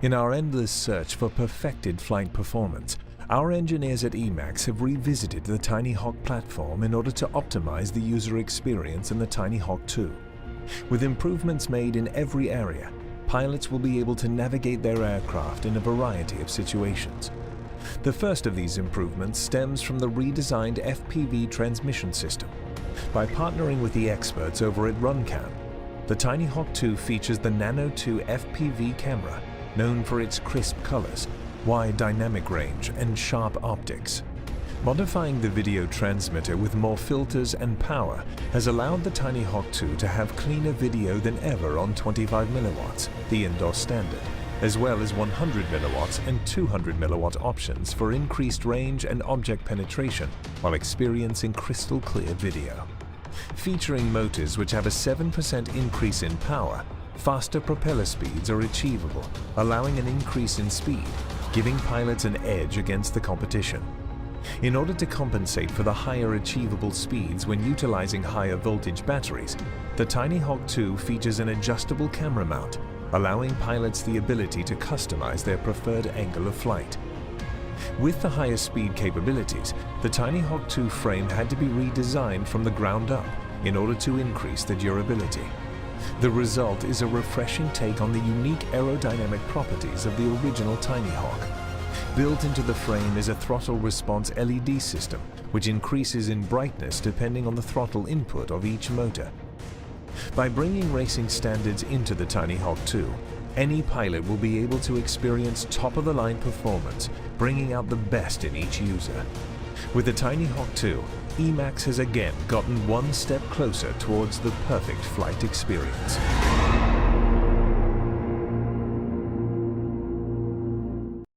In our endless search for perfected flight performance, our engineers at EMAX have revisited the Tinyhawk platform in order to optimize the user experience in the Tinyhawk 2. With improvements made in every area, pilots will be able to navigate their aircraft in a variety of situations. The first of these improvements stems from the redesigned FPV transmission system. By partnering with the experts over at RunCam, the Tinyhawk 2 features the Nano 2 FPV camera, known for its crisp colors, wide dynamic range, and sharp optics. Modifying the video transmitter with more filters and power has allowed the Tinyhawk 2 to have cleaner video than ever on 25 milliwatts, the indoor standard, as well as 100 milliwatts and 200 milliwatt options for increased range and object penetration while experiencing crystal clear video. Featuring motors which have a 7% increase in power, faster propeller speeds are achievable, allowing an increase in speed, giving pilots an edge against the competition. In order to compensate for the higher achievable speeds when utilizing higher voltage batteries, the Tinyhawk 2 features an adjustable camera mount, allowing pilots the ability to customize their preferred angle of flight. With the higher speed capabilities, the Tinyhawk 2 frame had to be redesigned from the ground up in order to increase the durability. The result is a refreshing take on the unique aerodynamic properties of the original Tinyhawk. Built into the frame is a throttle response LED system, which increases in brightness depending on the throttle input of each motor. By bringing racing standards into the Tinyhawk 2, any pilot will be able to experience top-of-the-line performance, bringing out the best in each user. With the Tinyhawk 2, EMAX has again gotten one step closer towards the perfect flight experience.